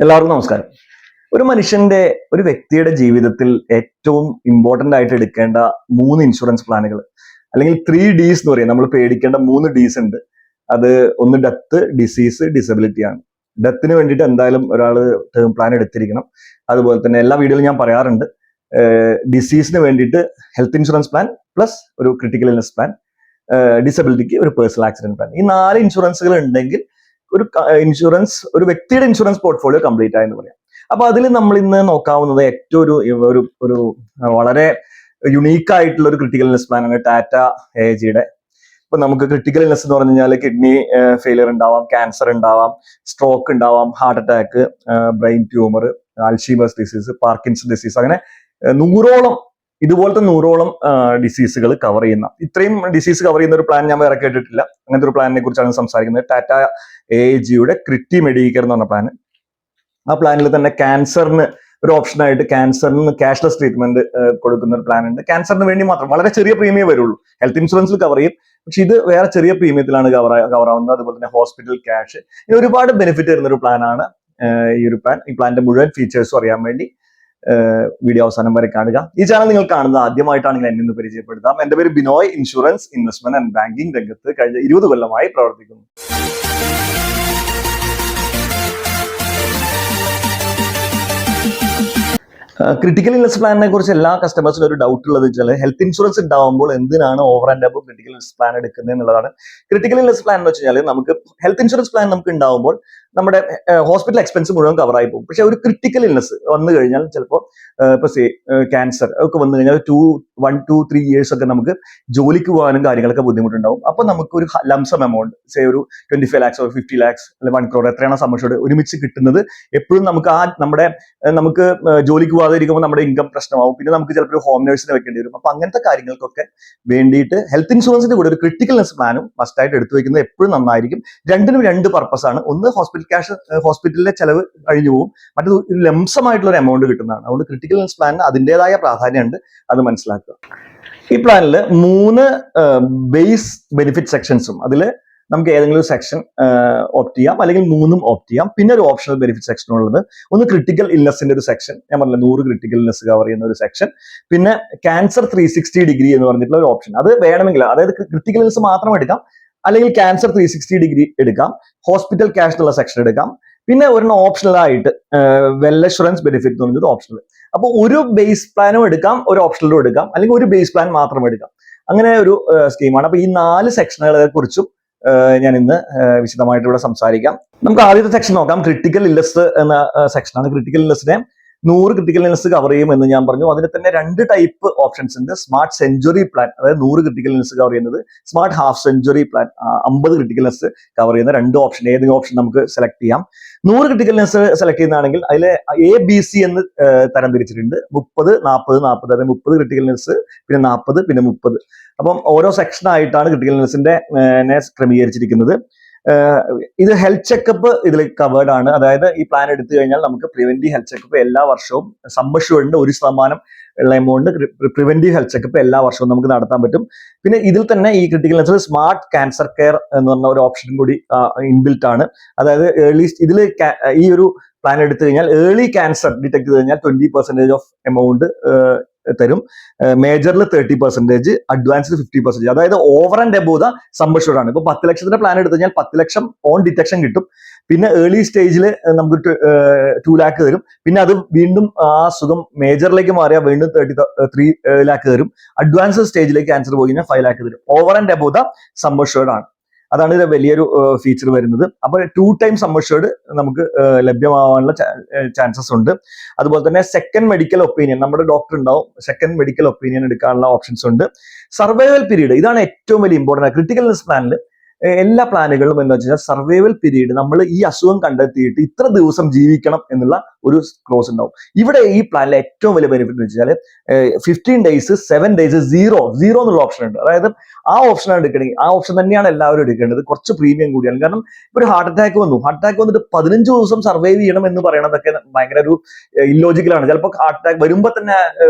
എല്ലാവർക്കും നമസ്കാരം. ഒരു വ്യക്തിയുടെ ജീവിതത്തിൽ ഏറ്റവും ഇമ്പോർട്ടന്റ് ആയിട്ട് എടുക്കേണ്ട 3 ഇൻഷുറൻസ് പ്ലാനുകൾ അല്ലെങ്കിൽ 3 Ds എന്ന് പറയും. നമ്മൾ പേടിക്കേണ്ട 3 Ds ഉണ്ട്. അത് ഒന്ന് ഡെത്ത്, ഡിസീസ്, ഡിസബിലിറ്റി ആണ്. ഡെത്തിന് വേണ്ടിയിട്ട് എന്തായാലും ഒരാൾ ടേം പ്ലാൻ എടുത്തിരിക്കണം. അതുപോലെ തന്നെ എല്ലാ വീഡിയോയിലും ഞാൻ പറയാറുണ്ട്, ഡിസീസിന് വേണ്ടിയിട്ട് ഹെൽത്ത് ഇൻഷുറൻസ് പ്ലാൻ പ്ലസ് ഒരു ക്രിട്ടിക്കൽ ഇൽനസ് പ്ലാൻ, ഡിസബിലിറ്റിക്ക് ഒരു പേഴ്സണൽ ആക്സിഡന്റ് പ്ലാൻ. ഈ 4 ഇൻഷുറൻസുകൾ ഉണ്ടെങ്കിൽ ഒരു വ്യക്തിയുടെ ഇൻഷുറൻസ് പോർട്ട്ഫോളിയോ കംപ്ലീറ്റ് ആയെന്ന് പറയാം. അപ്പൊ അതിൽ നമ്മൾ ഇന്ന് നോക്കാവുന്നത് ഏറ്റവും ഒരു വളരെ യുണീക്ക് ആയിട്ടുള്ള ഒരു ക്രിട്ടിക്കൽ ഇൽനസ് പ്ലാൻ ആണ് ടാറ്റ AIGയുടെ. ഇപ്പൊ നമുക്ക് ക്രിട്ടിക്കൽ ഇൽനസ് എന്ന് പറഞ്ഞു കഴിഞ്ഞാൽ കിഡ്നി ഫെയിലിയർ ഉണ്ടാവാം, ക്യാൻസർ ഉണ്ടാവാം, സ്ട്രോക്ക് ഉണ്ടാവാം, heart attack, brain tumour, Alzheimer's disease, Parkinson disease, അങ്ങനെ ഇതുപോലത്തെ നൂറോളം ഡിസീസുകൾ കവർ ചെയ്യുന്ന, ഇത്രയും ഡിസീസ് കവർ ചെയ്യുന്ന ഒരു പ്ലാൻ ഞാൻ വേറെ കേട്ടിട്ടില്ല. അങ്ങനത്തെ ഒരു പ്ലാനിനെ കുറിച്ചാണ് സംസാരിക്കുന്നത്. ടാറ്റ AIGയുടെ ക്രിട്ടി മെഡിക്കെയർ എന്ന് പറഞ്ഞ പ്ലാൻ. ആ പ്ലാനിൽ തന്നെ ക്യാൻസറിന് ഒരു ഓപ്ഷനായിട്ട് ക്യാൻസറിന് ക്യാഷ്ലെസ് ട്രീറ്റ്മെന്റ് കൊടുക്കുന്ന ഒരു പ്ലാൻ ഉണ്ട്. ക്യാൻസറിന് വേണ്ടി മാത്രം വളരെ ചെറിയ പ്രീമിയം വരുള്ളൂ. ഹെൽത്ത് ഇൻഷുറൻസിൽ കവർ ചെയ്യും, പക്ഷെ ഇത് വേറെ ചെറിയ പ്രീമിയത്തിലാണ് കവർ ആവുന്നത്. അതുപോലെ തന്നെ ഹോസ്പിറ്റൽ ക്യാഷ്, ഇങ്ങനെ ഒരുപാട് ബെനിഫിറ്റ് തരുന്ന ഒരു പ്ലാനാണ് ഈ ഒരു പ്ലാൻ. ഈ പ്ലാനിന്റെ മുഴുവൻ ഫീച്ചേഴ്സും അറിയാൻ വേണ്ടി വീഡിയോ അവസാനം വരെ കാണുക. ഈ ചാനൽ നിങ്ങൾ കാണുന്നത് ആദ്യമായിട്ടാണെങ്കിൽ എന്നെ ഒന്ന് പരിചയപ്പെടുത്താം. എന്റെ പേര് Binoy. Insurance, investment and banking രംഗത്ത് കഴിഞ്ഞ 20 കൊല്ലമായി പ്രവർത്തിക്കുന്നു. ക്രിട്ടിക്കൽ ഇൽനസ് പ്ലാനിനെ കുറിച്ച് എല്ലാ കസ്റ്റമേഴ്സിനും ഒരു ഡൗട്ട് ഉള്ളത് വെച്ചാൽ, ഹെൽത്ത് ഇൻഷുറൻസ് ഉണ്ടാവുമ്പോൾ എന്തിനാണ് over and above critical illness plan എടുക്കുന്നത് എന്നുള്ളതാണ്. ക്രിട്ടിക്കൽ ഇൽനസ് പ്ലാൻ എന്ന് വെച്ചാൽ, നമുക്ക് ഹെൽത്ത് ഇൻഷുറൻസ് പ്ലാൻ നമുക്ക് ഉണ്ടാവുമ്പോൾ നമ്മുടെ ഹോസ്പിറ്റൽ എക്സ്പെൻസ് മുഴുവൻ കവർ ആയി പോകും. പക്ഷെ ഒരു ക്രിട്ടിക്കൽ ഇൽനസ് വന്നു കഴിഞ്ഞാൽ, ചിലപ്പോൾ ഇപ്പൊ ക്യാൻസർ ഒക്കെ വന്നു കഴിഞ്ഞാൽ 1 to 3 years ഒക്കെ നമുക്ക് ജോലിക്ക് പോകാനും കാര്യങ്ങളൊക്കെ ബുദ്ധിമുട്ടുണ്ടാവും. അപ്പൊ നമുക്ക് ഒരു ലംസം എമൗണ്ട്, ഒരു 25 lakhs or 50 lakhs അല്ലെങ്കിൽ 1 crore, എത്രയാണ് സമ്മർഷോട് ഒരുമിച്ച് കിട്ടുന്നത്, എപ്പോഴും നമുക്ക് നമുക്ക് ജോലിക്ക് പോകാതിരിക്കുമ്പോൾ നമ്മുടെ ഇൻകം പ്രശ്നമാവും. പിന്നെ നമുക്ക് ചിലപ്പോൾ ഹോം നേഴ്സിനെ വെക്കേണ്ടി വരും. അപ്പൊ അങ്ങനത്തെ കാര്യങ്ങൾക്കൊക്കെ വേണ്ടിയിട്ട് ഹെൽത്ത് ഇൻഷുറൻസിന്റെ കൂടെ ഒരു ക്രിട്ടിക്കൽ ഇൽനസ് പ്ലാനും മസ്റ്റായിട്ട് എടുത്തു വെക്കുന്നത് എപ്പോഴും നന്നായിരിക്കും. രണ്ടിനും 2 പർപ്പസ് ആണ്. ഒന്ന്, ഹോസ്പിറ്റലിലെ ചെലവ് കഴിഞ്ഞു പോകും. മറ്റൊരു ലംസമായിട്ടുള്ള ഒരു എമൗണ്ട് കിട്ടുന്നതാണ്. അതുകൊണ്ട് ക്രിട്ടിക്കൽ ഇൽനസ് പ്ലാനിന് അതിൻ്റെതായ പ്രാധാന്യമുണ്ട്, അത് മനസ്സിലാക്കുക. ഈ പ്ലാനിൽ 3 ബേസ് ബെനിഫിറ്റ് സെക്ഷൻസും, അതിൽ നമുക്ക് ഏതെങ്കിലും ഒരു സെക്ഷൻ ഓപ്റ്റ് ചെയ്യാം, അല്ലെങ്കിൽ 3ഉം ഓപ്റ്റ് ചെയ്യാം. പിന്നെ ഒരു ഓപ്ഷണൽ ബെനിഫിറ്റ് സെക്ഷൻ ഉള്ളത്, ഒന്ന് ക്രിട്ടിക്കൽ ഇൽനസിന്റെ ഒരു സെക്ഷൻ, ഞാൻ പറഞ്ഞില്ല 100 ക്രിട്ടിക്കൽ ഇൽനസ് കവർ ചെയ്യുന്ന ഒരു സെക്ഷൻ, പിന്നെ ക്യാൻസർ 360 ഡിഗ്രി എന്ന് പറഞ്ഞിട്ടുള്ള ഒരു ഓപ്ഷൻ. അത് വേണമെങ്കിൽ, അതായത് ക്രിട്ടിക്കൽ ഇൽനസ് മാത്രം എടുക്കാം, അല്ലെങ്കിൽ ക്യാൻസർ 360 ഡിഗ്രി എടുക്കാം, ഹോസ്പിറ്റൽ ക്യാഷ് എന്നുള്ള സെക്ഷൻ എടുക്കാം. പിന്നെ ഒരെണ്ണം ഓപ്ഷണൽ ആയിട്ട് വെൽ അഷുറൻസ് ബെനിഫിറ്റ് എന്ന് പറഞ്ഞത് ഓപ്ഷണൽ. അപ്പോൾ ഒരു ബേസ് പ്ലാനും എടുക്കാം, ഒരു ഓപ്ഷണലും എടുക്കാം, അല്ലെങ്കിൽ ഒരു ബേസ് പ്ലാൻ മാത്രം എടുക്കാം. അങ്ങനെ ഒരു സ്കീമാണ്. അപ്പൊ ഈ 4 സെക്ഷനുകളെ കുറിച്ചും ഞാൻ ഇന്ന് വിശദമായിട്ട് ഇവിടെ സംസാരിക്കാം. നമുക്ക് ആദ്യത്തെ സെക്ഷൻ നോക്കാം. ക്രിട്ടിക്കൽ ഇൽനസ് എന്ന സെക്ഷനാണ്. ക്രിട്ടിക്കൽ ഇൽനസിനെ 100 ക്രിട്ടിക്കൽ ഇൽനസ് കവർ ചെയ്യും എന്ന് ഞാൻ പറഞ്ഞു. അതിന് തന്നെ 2 ടൈപ്പ് ഓപ്ഷൻസ് ഉണ്ട്. സ്മാർട്ട് സെഞ്ചുറി പ്ലാൻ, അതായത് 100 ക്രിട്ടിക്കൽ ഇൽനസ് കവർ ചെയ്യുന്നത്. Smart half century plan, 50 critical illness cover ചെയ്യുന്ന 2 ഓപ്ഷൻ. ഏതെങ്കിലും ഓപ്ഷൻ നമുക്ക് സെലക്ട് ചെയ്യാം. 100 ക്രിട്ടിക്കൽ ഇൽനസ് സെലക്ട് ചെയ്യുന്നതാണെങ്കിൽ അതിൽ ABC എന്ന് തരംതിരിച്ചിട്ടുണ്ട്. 30, 40, 40, അതായത് 30 ക്രിട്ടിക്കൽ ഇൽനസ്, പിന്നെ 40, പിന്നെ 30. അപ്പം ഓരോ സെക്ഷൻ ആയിട്ടാണ് ക്രിട്ടിക്കൽ ഇൽനസിന്റെ ക്രമീകരിച്ചിരിക്കുന്നത്. ഇത് ഹെൽത്ത് ചെക്കപ്പ് ഇതിൽ കവേർഡ് ആണ്. അതായത് ഈ പ്ലാൻ എടുത്തു കഴിഞ്ഞാൽ നമുക്ക് പ്രിവെന്റീവ് ഹെൽത്ത് ചെക്കപ്പ് എല്ലാ വർഷവും, സമ്മർഷുവേർഡിന്റെ 1% ഉള്ള എമൗണ്ട് പ്രിവെന്റീവ് ഹെൽത്ത് ചെക്കപ്പ് എല്ലാ വർഷവും നമുക്ക് നടത്താൻ പറ്റും. പിന്നെ ഇതിൽ തന്നെ ഈ ക്രിട്ടിക്കൽ ഇൽനസിൽ സ്മാർട്ട് ക്യാൻസർ കെയർ എന്ന് പറഞ്ഞ ഒരു ഓപ്ഷനും കൂടി ഇൻബിൽറ്റ് ആണ്. അതായത് ഇതിൽ ഈ ഒരു പ്ലാൻ എടുത്തു കഴിഞ്ഞാൽ ഏർലി ക്യാൻസർ ഡിറ്റക്ട് ചെയ്ത് കഴിഞ്ഞാൽ 20% ഓഫ് എമൗണ്ട് തരും. മേജറിൽ 30%, അഡ്വാൻസ്ഡ് 50%. അതായത് ഓവർ ആൻഡ് എബോവ് ദ സമ്മർഷുവേർഡ് ആണ്. ഇപ്പൊ 10 ലക്ഷത്തിന്റെ പ്ലാൻ എടുത്തു കഴിഞ്ഞാൽ 10 ലക്ഷം ഓൺ ഡിറ്റക്ഷൻ കിട്ടും. പിന്നെ ഏർലി സ്റ്റേജിൽ നമുക്ക് 2 lakh തരും. പിന്നെ അത് വീണ്ടും ആ അസുഖം മേജറിലേക്ക് മാറിയാൽ വീണ്ടും 3 lakh തരും. അഡ്വാൻസ്ഡ് സ്റ്റേജിലേക്ക് ക്യാൻസർ പോയി കഴിഞ്ഞാൽ 5 lakh തരും. ഓവർ ആൻഡ് എബോവ് ദ സമ്മർഷുവേർഡ് ആണ്. അതാണ് ഇത് വലിയൊരു ഫീച്ചർ വരുന്നത്. അപ്പോൾ 2 times സമ്മർഷുവേർഡ് നമുക്ക് ലഭ്യമാവാനുള്ള ചാൻസസ് ഉണ്ട്. അതുപോലെ തന്നെ സെക്കൻഡ് മെഡിക്കൽ ഒപ്പീനിയൻ, നമ്മുടെ ഡോക്ടർ ഉണ്ടാവും, സെക്കൻഡ് മെഡിക്കൽ ഒപ്പീനിയൻ എടുക്കാനുള്ള ഓപ്ഷൻസ് ഉണ്ട്. സർവൈവൽ പീരീഡ്, ഇതാണ് ഏറ്റവും വലിയ ഇമ്പോർട്ടൻറ്റ്. ക്രിട്ടിക്കൽ ഇൽനസ് പ്ലാനിൽ എല്ലാ പ്ലാനുകളിലും എന്താ വെച്ചാൽ സർവൈവൽ പീരീഡ്, നമ്മൾ ഈ അസുഖം കണ്ടെത്തിയിട്ട് ഇത്ര ദിവസം ജീവിക്കണം എന്നുള്ള ഒരു ക്ലോസ് ഉണ്ടാവും. ഇവിടെ ഈ പ്ലാനിലെ ഏറ്റവും വലിയ ബെനിഫിറ്റ് എന്ന് വെച്ചാൽ 15 days, 7 days, 0 എന്നുള്ള ഓപ്ഷൻ ഉണ്ട്. അതായത് ആ ഓപ്ഷനാണ് എടുക്കണമെങ്കിൽ ആ ഓപ്ഷൻ തന്നെയാണ് എല്ലാവരും എടുക്കേണ്ടത്. കുറച്ച് പ്രീമിയം കൂടിയാണ്. കാരണം ഇപ്പോൾ ഒരു ഹാർട്ട് അറ്റാക്ക് വന്നിട്ട് 15 ദിവസം സർവൈവ് ചെയ്യണം എന്ന് പറയണതൊക്കെ ഭയങ്കര ഒരു ഇല്ലോജിക്കലാണ്. ചിലപ്പോൾ ഹാർട്ട് അറ്റാക്ക് വരുമ്പോൾ തന്നെ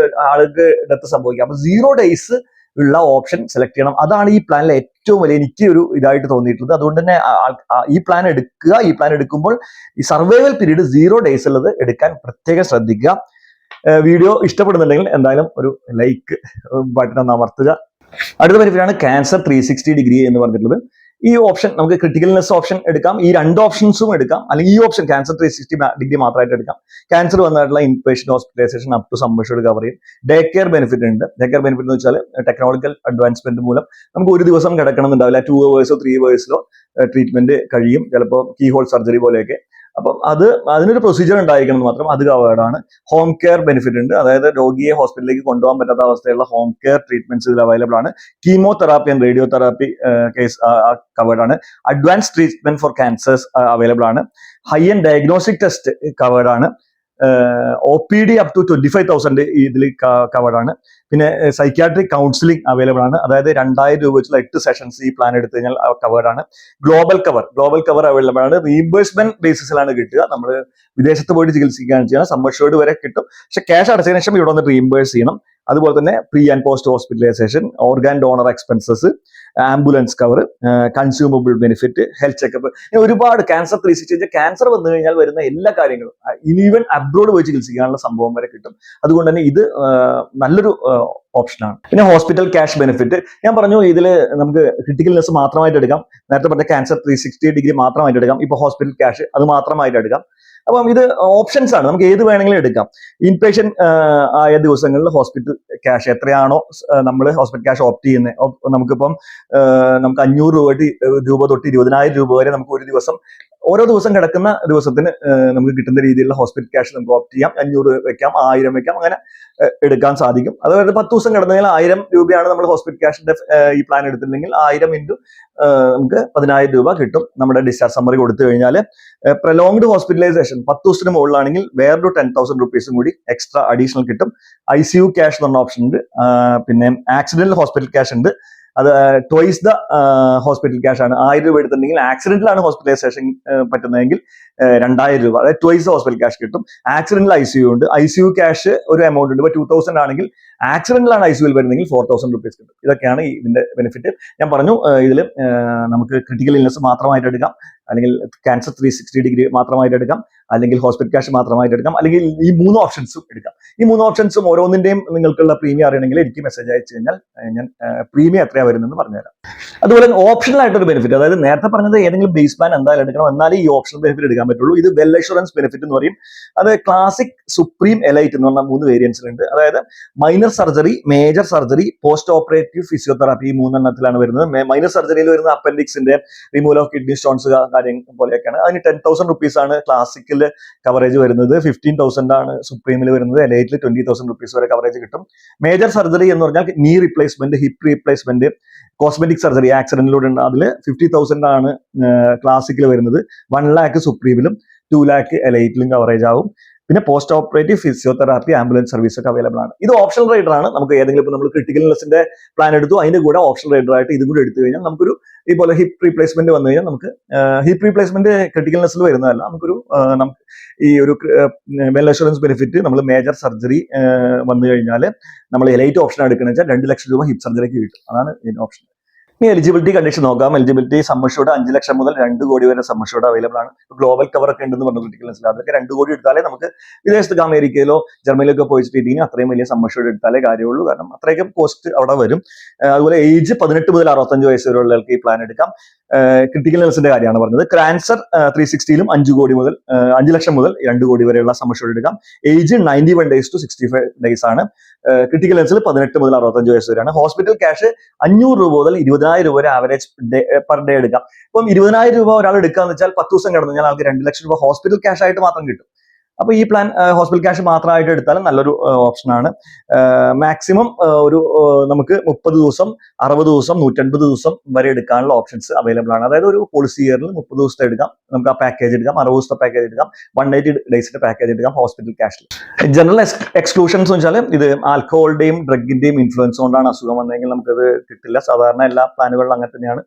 ആൾക്ക് ഡെത്ത് സംഭവിക്കാം. അപ്പൊ 0 days ഉള്ള ഓപ്ഷൻ സെലക്ട് ചെയ്യണം. അതാണ് ഈ പ്ലാനിലെ ഏറ്റവും വലിയ എനിക്ക് ഒരു ഇതായിട്ട് തോന്നിയിട്ടുള്ളത്. അതുകൊണ്ട് തന്നെ ഈ പ്ലാൻ എടുക്കുക. ഈ പ്ലാൻ എടുക്കുമ്പോൾ ഈ സർവൈവൽ പീരീഡ് 0 days ഉള്ളത് എടുക്കാൻ പ്രത്യേകം ശ്രദ്ധിക്കുക. വീഡിയോ ഇഷ്ടപ്പെടുന്നുണ്ടെങ്കിൽ എന്തായാലും ഒരു ലൈക്ക് ബട്ടൺ ഒന്ന് അമർത്തുക. അടുത്ത ബെനിഫിറ്റാണ് ക്യാൻസർ 360 എന്ന് പറഞ്ഞിട്ടുള്ളത്. ഈ ഓപ്ഷൻ നമുക്ക് ക്രിട്ടിക്കൽ ഇൽനെസ് ഓപ്ഷൻ എടുക്കാം, ഈ രണ്ട് ഓപ്ഷൻസും എടുക്കാം, അല്ലെങ്കിൽ ഈ ഓപ്ഷൻ ക്യാൻസർ 360 മാത്രമായിട്ട് എടുക്കാം. ക്യാൻസർ വന്നിട്ടുള്ള inpatient hospitalisation up to sum assured cover ചെയ്യും. ഡേ കെയർ ബെനിഫിറ്റ് ഉണ്ട്. ഡേ കെയർ ബെനിഫിറ്റ് എന്ന് വെച്ചാൽ ടെക്നോളജിക്കൽ അഡ്വാൻസ്മെന്റ് മൂലം നമുക്ക് ഒരു ദിവസം കിടക്കണമെന്നുണ്ടാവില്ല, 2 hours 3 hours ട്രീറ്റ്മെന്റ് കഴിയും, ചിലപ്പോൾ കീ ഹോൾ സർജറി പോലെയൊക്കെ. അപ്പം അതിനൊരു പ്രൊസീജിയർ ഉണ്ടായിരിക്കണം എന്ന് മാത്രം, അത് കവേർഡാണ്. ഹോം കെയർ ബെനിഫിറ്റ് ഉണ്ട്, അതായത് രോഗിയെ ഹോസ്പിറ്റലിലേക്ക് കൊണ്ടുപോകാൻ പറ്റാത്ത അവസ്ഥയുള്ള ഹോം കെയർ ട്രീറ്റ്മെന്റ്സ് ഇതിൽ അവൈലബിൾ ആണ്. Chemotherapy and radiotherapy case covered ആണ്. Advance treatment for cancers available ആണ്. High and diagnostic test covered ആണ്. OPD അപ് ടു 25,000 ഇതിൽ കവേർഡ് ആണ്. പിന്നെ സൈക്യാട്രിക് കൗൺസിലിംഗ് അവൈലബിൾ ആണ്, അതായത് 2,000 രൂപ വെച്ചുള്ള 8 സെഷൻസ് ഈ പ്ലാൻ എടുത്തു കഴിഞ്ഞാൽ കവേർഡ് ആണ്. ഗ്ലോബൽ കവർ അവൈലബിൾ ആണ്. റീഇംബേഴ്സ്മെന്റ് ബേസിസിലാണ് കിട്ടുക. നമ്മൾ വിദേശത്ത് പോയിട്ട് ചികിത്സിക്കുകയാണ് ചെയ്യുന്നത്, സം അഷ്യൂർഡ് വരെ കിട്ടും. പക്ഷെ ക്യാഷ് അടച്ചതിന് ശേഷം ഇവിടെ വന്ന് റീഇംബേഴ്സ് ചെയ്യണം. അതുപോലെ തന്നെ pre and post hospitalisation, organ donor expenses, ambulance cover, consumable benefit, health checkup, ഒരുപാട്. ക്യാൻസർ 360 ക്യാൻസർ വന്നു കഴിഞ്ഞാൽ വരുന്ന എല്ലാ കാര്യങ്ങളും ഈവൻ അബ്രോഡ് പോയി ചികിത്സിക്കാനുള്ള സംഭവം വരെ കിട്ടും. അതുകൊണ്ട് തന്നെ ഇത് നല്ലൊരു ഓപ്ഷനാണ്. പിന്നെ ഹോസ്പിറ്റൽ ക്യാഷ് ബെനിഫിറ്റ് ഞാൻ പറഞ്ഞു, ഇതിൽ നമുക്ക് ക്രിട്ടിക്കൽ ഇൽനെസ് മാത്രമായിട്ട് എടുക്കാം. നേരത്തെ പറഞ്ഞ ക്യാൻസർ 360 മാത്രമായിട്ട് എടുക്കാം. ഇപ്പൊ ഹോസ്പിറ്റൽ ക്യാഷ് അത് മാത്രമായിട്ട് എടുക്കാം. അപ്പം ഇത് ഓപ്ഷൻസ് ആണ്, നമുക്ക് ഏത് വേണമെങ്കിലും എടുക്കാം. ഇൻപേഷ്യന്റ് ആയ ദിവസങ്ങളിൽ ഹോസ്പിറ്റൽ ക്യാഷ് എത്രയാണോ നമ്മൾ ഹോസ്പിറ്റൽ ക്യാഷ് ഓപ്റ്റ് ചെയ്യുന്നത്, നമുക്ക് 500 രൂപ തൊട്ട് 20,000 രൂപ വരെ നമുക്ക് ഒരു ദിവസം, ഓരോ ദിവസം കിടക്കുന്ന ദിവസത്തിന് നമുക്ക് കിട്ടുന്ന രീതിയിലുള്ള ഹോസ്പിറ്റൽ ക്യാഷ് നമുക്ക് ഓപ്റ്റ് ചെയ്യാം. 500 വെക്കാം, 1000 വെക്കാം, അങ്ങനെ എടുക്കാൻ സാധിക്കും. അതായത് 10 ദിവസം കിടന്നെങ്കിൽ 1000 രൂപയാണ് നമ്മൾ ഹോസ്പിറ്റൽ ക്യാഷിന്റെ ഈ പ്ലാൻ എടുത്തിട്ടുണ്ടെങ്കിൽ 1000 ഇൻറ്റു നമുക്ക് 10,000 രൂപ കിട്ടും. നമ്മുടെ ഡിസ്ചാർജ് സമ്മറി കൊടുത്തു കഴിഞ്ഞാൽ പ്രൊലോങ്ഡ് ഹോസ്പിറ്റലൈസേഷൻ 10 ദിവസത്തിന് മുകളിലാണെങ്കിൽ വേറൊരു 10,000 രൂപീസും കൂടി എക്സ്ട്രാ അഡീഷണൽ കിട്ടും. ICU ക്യാഷ് എന്ന് പറഞ്ഞ ഓപ്ഷൻ ഉണ്ട്. പിന്നെ ആക്സിഡന്റൽ ഹോസ്പിറ്റൽ ക്യാഷ് ഉണ്ട്, അത് ട്വൈസ് ദ ഹോസ്പിറ്റൽ ക്യാഷ് ആണ്. 1000 രൂപ എടുത്തിട്ടുണ്ടെങ്കിൽ ആക്സിഡന്റിലാണ് ഹോസ്പിറ്റലൈസേഷൻ പറ്റുന്നതെങ്കിൽ 2,000 രൂപ, അതായത് ട്വൈസ് ഹോസ്പിറ്റൽ ക്യാഷ് കിട്ടും. ആക്സിഡന്റിൽ ICU ഉണ്ട്. ICU ക്യാഷ് ഒരു എമൗണ്ട് ഉണ്ട്. ഇപ്പൊ 2,000 ആണെങ്കിൽ ആക്സിഡന്റിലാണ് ICUവിൽ വരുന്നതെങ്കിൽ 4,000 രൂപീസ് കിട്ടും. ഇതൊക്കെയാണ് ഇതിന്റെ ബെനിഫിറ്റ്. ഞാൻ പറഞ്ഞു, ഇതിൽ നമുക്ക് ക്രിട്ടിക്കൽ ഇൽനെസ് മാത്രമായിട്ട് എടുക്കാം, അല്ലെങ്കിൽ ക്യാൻസർ 360 മാത്രമായിട്ട് എടുക്കാം, അല്ലെങ്കിൽ ഹോസ്പിറ്റൽ ക്യാഷ് മാത്രമായിട്ട് എടുക്കാം, അല്ലെങ്കിൽ ഈ 3 ഓപ്ഷൻസും എടുക്കാം. ഈ 3 ഓപ്ഷൻസും ഓരോന്നിന്റെയും നിങ്ങൾക്കുള്ള പ്രീമിയം അറിയണമെങ്കിൽ എനിക്ക് മെസ്സേജ് അയച്ചു കഴിഞ്ഞാൽ ഞാൻ പ്രീമിയം എത്രയാണ് വരുന്നതെന്ന് പറഞ്ഞുതരാം. അതുപോലെ ഓപ്ഷണൽ ആയിട്ടൊരു ബെനിഫിറ്റ്, അതായത് നേരത്തെ പറഞ്ഞത് ഏതെങ്കിലും ബേസ് പ്ലാൻ എന്തായാലും എടുക്കണം, എന്നാലേ ഈ ഓപ്ഷണൽ ബെനിഫിറ്റ് എടുക്കാൻ പറ്റുള്ളൂ. ഇത് വെൽ അഷുറൻസ് ബെനിഫിറ്റ് എന്ന് പറയും. അത് ക്ലാസിക്, സുപ്രീം, എലൈറ്റ് എന്ന് പറഞ്ഞ 3 വേരിയൻസിലുണ്ട്. അതായത് minor surgery, major surgery, post operative physiotherapy, ഈ 3 എണ്ണത്തിലാണ് വരുന്നത്. മൈനർ സർജറിയിൽ വരുന്ന അപ്പൻഡിക്സിന്റെ റിമൂവൽ ഓഫ് കിഡ്നി സ്റ്റോൺസ് കാര്യം പോലെയൊക്കെയാണ്. അതിന് 10,000 റുപ്പീസ് ആണ് ക്ലാസിക്കൽ കവറേജ് വരുന്നത്, 15,000 ആണ് സുപ്രീമിൽ വരുന്നത്, എലൈറ്റിൽ 20,000 റുപ്പീസ് വരെ കവറേജ് കിട്ടും. മേജർ സർജറി എന്ന് പറഞ്ഞാൽ knee replacement, hip replacement, cosmetic surgery ആക്സിഡന്റിലൂടെ ഉണ്ട്, അതിൽ 50,000 ആണ് ക്ലാസിക്കൽ വരുന്നത്. 1 lakh സുപ്രീമിലും 2 lakh എലൈറ്റിലും കവറേജ് ആവും. പിന്നെ post operative physiotherapy, ambulance service ഒക്കെ അവൈലബിൾ ആണ്. ഇത് ഓപ്ഷണൽ റൈഡർ ആണ്. നമുക്ക് ഏതെങ്കിലും ഇപ്പോൾ നമ്മൾ ക്രിട്ടിക്കൽ ഇൽനെസിന്റെ പ്ലാൻ എടുത്തു, അതിന്റെ കൂടെ ഓപ്ഷണൽ റൈഡർ ആയിട്ട് ഇതും കൂടെ എടുത്തു കഴിഞ്ഞാൽ നമുക്കൊരു ഇതുപോലെ ഹിപ്പ് റീപ്ലേസ്മെന്റ് വന്നു കഴിഞ്ഞാൽ നമുക്ക് ഹിപ്പ് റീപ്ലേസ്മെന്റ് ക്രിട്ടിക്കൽ ഇൽനെസിൽ വരുന്നതല്ല, നമുക്കൊരു ഈ ഒരു വെൽ അഷുറൻസ് ബെനിഫിറ്റ് നമ്മൾ മേജർ സർജറി വന്നു കഴിഞ്ഞാൽ നമ്മൾ എലൈറ്റ് ഓപ്ഷൻ എടുക്കുന്നത് വെച്ചാൽ 2 ലക്ഷം രൂപ ഹിപ്പ് സർജറിക്ക് കിട്ടും. അതാണ് ഇതിന്റെ ഓപ്ഷൻ. ഇനി എലിജിബിലിറ്റി കണ്ടീഷൻ നോക്കാം. എലിജിബിലിറ്റി സം അഷ്യൂർഡ് 5 ലക്ഷം മുതൽ 2 കോടി വരെ സം അഷ്യൂർഡ് അവൈലബിൾ ആണ്. ഗ്ലോബൽ കവർ ഒക്കെ ഉണ്ടെന്ന് പറഞ്ഞു ക്രിട്ടിക്കൽ ഇൽനെസിൽ, അതൊക്കെ 2 കോടി എടുത്താലേ നമുക്ക് വിദേശത്ത് അമേരിക്കയിലോ ജർമ്മനിയിലോ പോയി ട്രീറ്റിംഗ് അത്രയും വലിയ സം അഷ്യൂർഡ് എടുത്താലേ കാര്യമുള്ളൂ. കാരണം അത്രയൊക്കെ കോസ്റ്റ് അവിടെ വരും. അതുപോലെ ഏജ് 18 മുതൽ 65 വയസ്സ് വരെയുള്ളവർക്ക് ഈ പ്ലാൻ എടുക്കാം. ക്രിട്ടിക്കൽ ഇൽനെസിന്റെ കാര്യമാണ് പറഞ്ഞത്. ക്യാൻസർ 360ലും 5 ലക്ഷം മുതൽ 2 കോടി വരെയുള്ള സം അഷ്യൂർഡ് എടുക്കാം. ഏജ് 91 days to 65 days ആണ്. ക്രിട്ടിക്കൽ ഇൽനെസിൽ 18 മുതൽ 65 വയസ്സ് വരെയാണ്. ഹോസ്പിറ്റൽ ക്യാഷ് 500 രൂപ മുതൽ 20,000 രൂപ വരെ ആവറേജ് പെർ ഡേ എടുക്കാം. ഇപ്പം 20,000 രൂപ ഒരാൾ എടുക്കാന്ന് വെച്ചാൽ 10 ദിവസം കിടന്നു കഴിഞ്ഞാൽ ആൾക്ക് 2 ലക്ഷം രൂപ ഹോസ്പിറ്റൽ ക്യാഷ് ആയിട്ട് മാത്രം കിട്ടും. അപ്പൊ ഈ പ്ലാൻ ഹോസ്പിറ്റൽ ക്യാഷ് മാത്രമായിട്ട് എടുത്താലും നല്ലൊരു ഓപ്ഷനാണ്. മാക്സിമം ഒരു നമുക്ക് 30 ദിവസം, 60 ദിവസം, 150 ദിവസം വരെ എടുക്കാനുള്ള ഓപ്ഷൻസ് അവൈലബിൾ ആണ്. അതായത് ഒരു പോളിസി ഇയറിൽ 30 ദിവസത്തെ എടുക്കാം, നമുക്ക് ആ പാക്കേജ് എടുക്കാം. 60 ദിവസത്തെ പാക്കേജ് എടുക്കാം, 180 ഡേയ്സിന്റെ പാക്കേജ് എടുക്കാം ഹോസ്പിറ്റൽ ക്യാഷിൽ. ജനറൽ എക്സ്ക്ലൂഷൻസ് എന്ന് വെച്ചാൽ ഇത് ആൽക്കഹോളിന്റെയും ഡ്രഗിന്റെയും ഇൻഫ്ലുവൻസ് കൊണ്ടാണ് അസുഖം വന്നെങ്കിൽ നമുക്കത് കിട്ടില്ല. സാധാരണ എല്ലാ പ്ലാനുകളിലും അങ്ങനെ തന്നെയാണ്.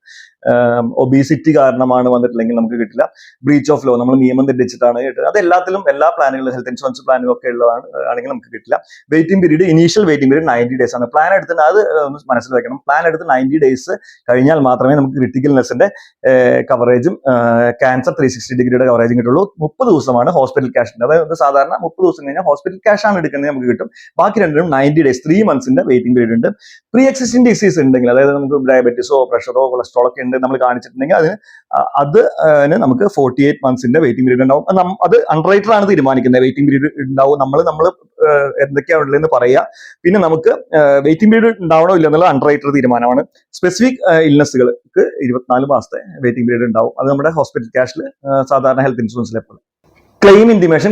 ഒബീസിറ്റി കാരണമാണ് വന്നിട്ടില്ലെങ്കിൽ നമുക്ക് കിട്ടില്ല. ബ്രീച്ച് ഓഫ് ലോ, നമ്മൾ നിയമം തെറ്റിച്ചിട്ടാണ് കിട്ടുന്നത്. അത് എല്ലാ പ്ലാനുകളും ഹെൽത്ത് ഇൻഷുറൻസ് പ്ലാനും ഒക്കെ ഉള്ളതാണ് ആണെങ്കിൽ നമുക്ക് കിട്ടില്ല. ഇനീഷ്യൽ വെയിറ്റിംഗ് പീരീഡ് 90 days ആണ്. പ്ലാൻ എടുത്ത് അത് ഒന്ന് മനസ്സിൽ വെക്കണം. പ്ലാൻ എടുത്ത് 90 days കഴിഞ്ഞാൽ മാത്രമേ നമുക്ക് ക്രിട്ടിക്കൽ ഇൽനെസിന്റെ കവറേജും ക്യാൻസർ 360 കവറേജും കിട്ടുള്ളൂ. 30 ദിവസമാണ് ഹോസ്പിറ്റൽ ക്യാഷിന്റെ. അതായത് സാധാരണ 30 ദിവസം കഴിഞ്ഞാൽ ഹോസ്പിറ്റൽ ക്യാഷ് ആണ് എടുക്കുന്നത്, നമുക്ക് കിട്ടും. ബാക്കി രണ്ടിനും 90 days 3 months വെയിറ്റിംഗ് പീരീഡ് ഉണ്ട്. പ്രീ എക്സിസ്റ്റിംഗ് ഡിസീസ് ഉണ്ടെങ്കിൽ, അതായത് നമുക്ക് ഡയബറ്റീസോ പ്രഷറോ കൊളസ്ട്രോളോ ഒക്കെ ഉണ്ട് നമ്മൾ കാണിച്ചിട്ടുണ്ടെങ്കിൽ അതിന് നമുക്ക് 48 months വെയിറ്റിംഗ് പീരീഡ് ഉണ്ടാവും. അത് അണ്ടർറൈറ്റർ ആണ് തീരുമാനിക്കുന്നത്. വെയിറ്റിംഗ് പീരീഡ് ഉണ്ടാവും, നമ്മൾ എന്തൊക്കെയാണ് ഉള്ളതെന്ന് പറയുക. പിന്നെ നമുക്ക് വെയിറ്റിംഗ് പീരീഡ് ഉണ്ടാവണോ ഇല്ല എന്നുള്ള അണ്ടർറൈറ്റർ തീരുമാനമാണ്. സ്പെസിഫിക് ഇൽനെസ്സുകൾക്ക് 24 മാസത്തെ വെയിറ്റിംഗ് പീരീഡ് ഉണ്ടാവും. അത് നമ്മുടെ ഹോസ്പിറ്റൽ ക്യാഷിൽ സാധാരണ ഹെൽത്ത് ഇൻഷുറൻസിലെ പോലെ. ക്ലെയിം ഇൻറ്റിമേഷൻ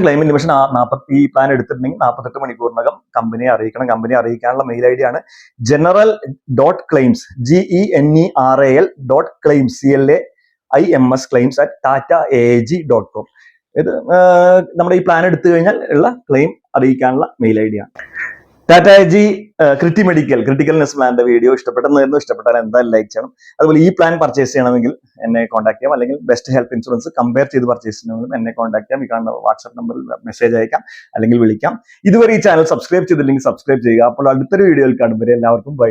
ഈ പ്ലാൻ എടുത്തിട്ടുണ്ടെങ്കിൽ 48 മണിക്കൂറിനകം കമ്പനിയെ അറിയിക്കണം. കമ്പനിയെ അറിയിക്കാനുള്ള മെയിൽ ഐ ഡി ആണ് general.claims general.claims@tataag.com. ഇത് നമ്മുടെ ഈ പ്ലാൻ എടുത്തു കഴിഞ്ഞാൽ ഉള്ള ക്ലെയിം അറിയിക്കാനുള്ള മെയിൽ ഐ ഡി ആണ്. ടാറ്റ ജി ക്രിട്ടിക്കൽ ഇൽനെസ് പ്ലാന്റെ വീഡിയോ ഇഷ്ടപ്പെട്ടാൽ എന്തായാലും ലൈക്ക് ചെയ്യണം. അതുപോലെ ഈ പ്ലാൻ പർച്ചേസ് ചെയ്യണമെങ്കിൽ എന്നെ കോൺടാക്ട് ചെയ്യാം, അല്ലെങ്കിൽ ബെസ്റ്റ് ഹെൽത്ത് ഇൻഷുറൻസ് കമ്പയർ ചെയ്ത് പർച്ചേസ് ചെയ്യണമെങ്കിലും എന്നെ കോൺടാക്ട് ചെയ്യാം. ഈ കാണുന്ന വാട്സ്ആപ്പ് നമ്പറിൽ മെസ്സേജ് അയക്കാം, അല്ലെങ്കിൽ വിളിക്കാം. ഇതുവരെ ഈ ചാനൽ സബ്സ്ക്രൈബ് ചെയ്തില്ലെങ്കിൽ സബ്സ്ക്രൈബ് ചെയ്യുക. അപ്പോൾ അടുത്തൊരു വീഡിയോയിൽ കാണും വരെ എല്ലാവർക്കും ബൈ.